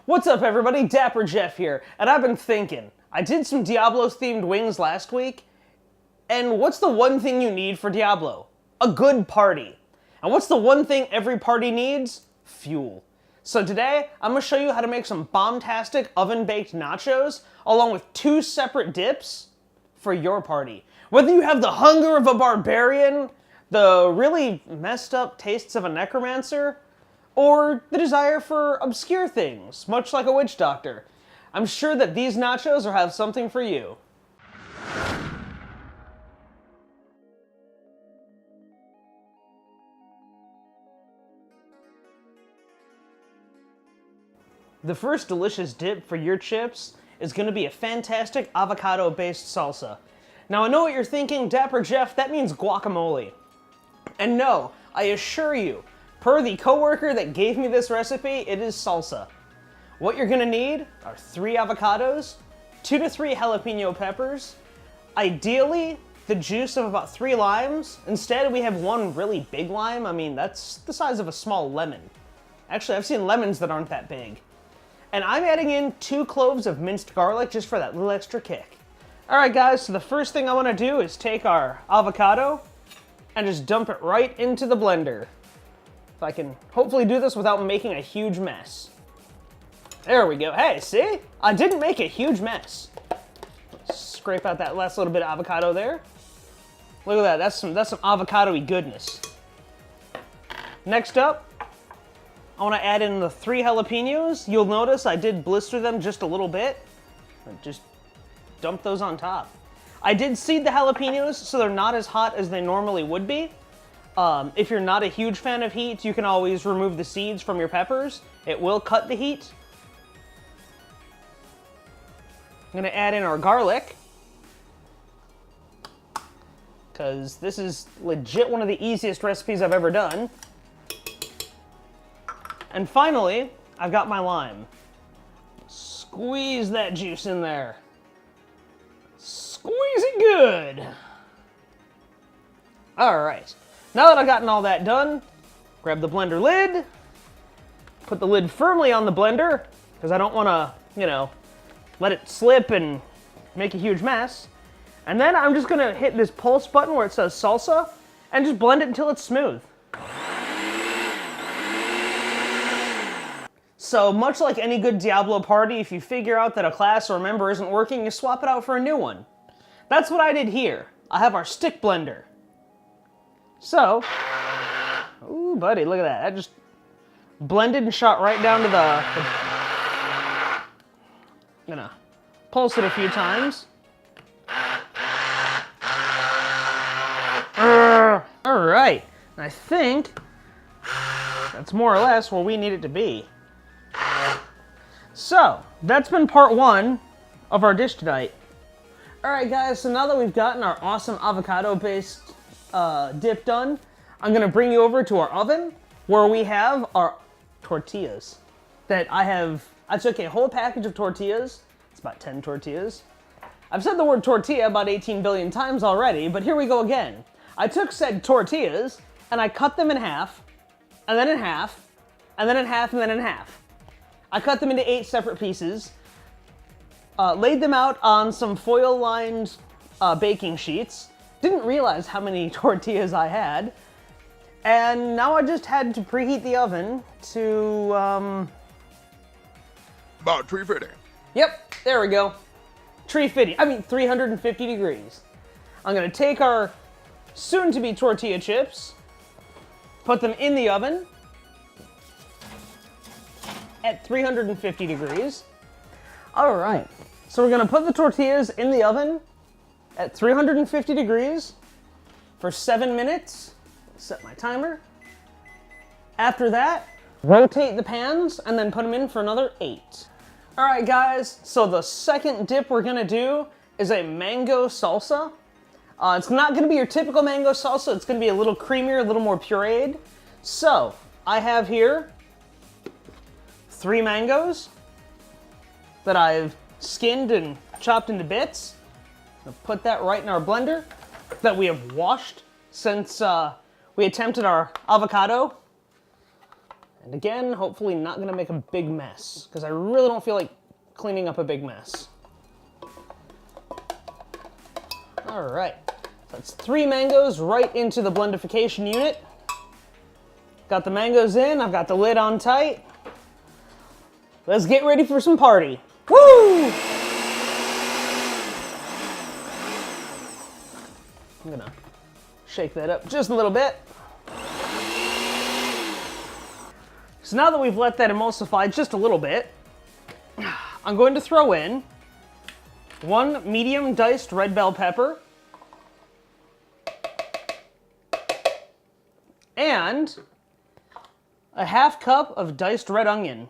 What's up everybody, Dapper Jeff here, and I've been thinking, I did some Diablo's themed wings last week, and what's the one thing you need for Diablo? A good party. And what's the one thing every party needs? Fuel. So today, I'm going to show you how to make some bomb-tastic oven-baked nachos, along with 2 separate dips for your party. Whether you have the hunger of a barbarian, the really messed up tastes of a necromancer, or the desire for obscure things, much like a witch doctor, I'm sure that these nachos will have something for you. The first delicious dip for your chips is going to be a fantastic avocado-based salsa. Now I know what you're thinking, Dapper Jeff, that means guacamole. And no, I assure you, per the coworker that gave me this recipe, it is salsa. What you're gonna need are 3 avocados, 2 to 3 jalapeno peppers, ideally the juice of about 3 limes. Instead, we have 1 really big lime. I mean, that's the size of a small lemon. Actually, I've seen lemons that aren't that big. And I'm adding in 2 cloves of minced garlic just for that little extra kick. All right, guys, so the first thing I wanna do is take our avocado and just dump it right into the blender. If I can hopefully do this without making a huge mess. There we go. Hey, see? I didn't make a huge mess. Scrape out that last little bit of avocado there. Look at that. That's some avocado-y goodness. Next up, I want to add in the 3 jalapenos. You'll notice I did blister them just a little bit. Just dump those on top. I did seed the jalapenos so they're not as hot as they normally would be. If you're not a huge fan of heat, you can always remove the seeds from your peppers. It will cut the heat. I'm gonna add in our garlic, because this is legit one of the easiest recipes I've ever done. And finally, I've got my lime. Squeeze that juice in there. Squeeze it good. All right. Now that I've gotten all that done, grab the blender lid, put the lid firmly on the blender, because I don't want to, let it slip and make a huge mess. And then I'm just going to hit this pulse button where it says salsa, and just blend it until it's smooth. So much like any good Diablo party, if you figure out that a class or a member isn't working, you swap it out for a new one. That's what I did here. I have our stick blender. So, ooh, buddy, look at that. That just blended and shot right down to I'm gonna pulse it a few times. All right, and I think that's more or less where we need it to be. So, that's been part 1 of our dish tonight. All right, guys, so now that we've gotten our awesome avocado-based dip done, I'm gonna bring you over to our oven where we have our tortillas that I took a whole package of tortillas. It's about 10 tortillas. I've said the word tortilla about 18 billion times already, but here we go again. I took said tortillas and I cut them in half, and then in half, and then in half, and then in half. I cut them into 8 separate pieces, laid them out on some foil-lined baking sheets. Didn't realize how many tortillas I had, and now I just had to preheat the oven to about 350. Yep, there we go. 350 degrees. I'm gonna take our soon-to-be tortilla chips, put them in the oven at 350 degrees. All right, so we're gonna put the tortillas in the oven at 350 degrees for 7 minutes. Set my timer. After that, rotate the pans and then put them in for another 8. All right, guys, so the second dip we're gonna do is a mango salsa. It's not gonna be your typical mango salsa. It's gonna be a little creamier, a little more pureed. So I have here 3 mangoes that I've skinned and chopped into bits. I'll put that right in our blender that we have washed since we attempted our avocado. And again, hopefully not gonna make a big mess, because I really don't feel like cleaning up a big mess. All right, that's 3 mangoes right into the blendification unit. Got the mangoes in, I've got the lid on tight. Let's get ready for some party. Woo! I'm gonna shake that up just a little bit. So now that we've let that emulsify just a little bit, I'm going to throw in 1 medium diced red bell pepper and a ½ cup of diced red onion.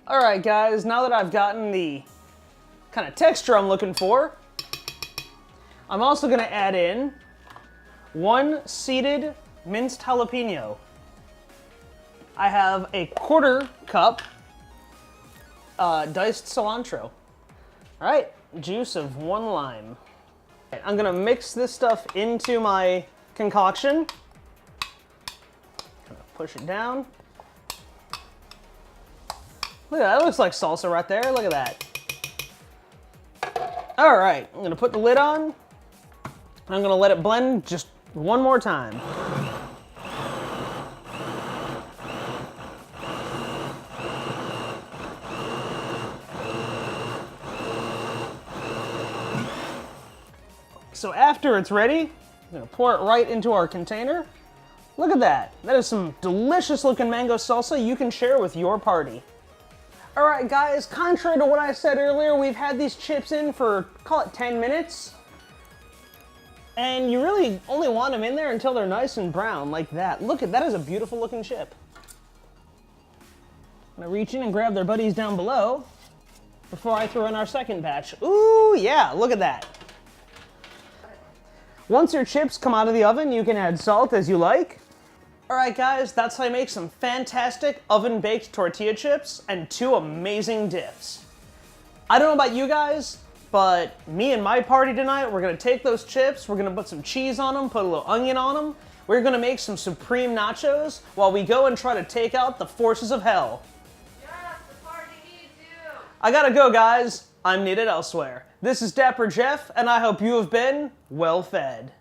All right, guys, now that I've gotten the kind of texture I'm looking for, I'm also gonna add in 1 seeded minced jalapeno. I have a ¼ cup diced cilantro. All right, juice of 1 lime. I'm gonna mix this stuff into my concoction. Push it down. Look at that, that looks like salsa right there, look at that. All right, I'm gonna put the lid on. I'm gonna let it blend just 1 more time. So after it's ready, I'm gonna pour it right into our container. Look at that. That is some delicious looking mango salsa you can share with your party. All right, guys, contrary to what I said earlier, we've had these chips in for, call it 10 minutes. And you really only want them in there until they're nice and brown, like that. Look at that, is a beautiful looking chip. I'm gonna reach in and grab their buddies down below before I throw in our second batch. Ooh, yeah, look at that. Once your chips come out of the oven, you can add salt as you like. All right, guys, that's how I make some fantastic oven-baked tortilla chips and 2 amazing dips. I don't know about you guys, but me and my party tonight, we're gonna take those chips, we're gonna put some cheese on them, put a little onion on them. We're gonna make some supreme nachos while we go and try to take out the forces of hell. Yes, the party needs you. I gotta go, guys. I'm needed elsewhere. This is Dapper Jeff, and I hope you have been well fed.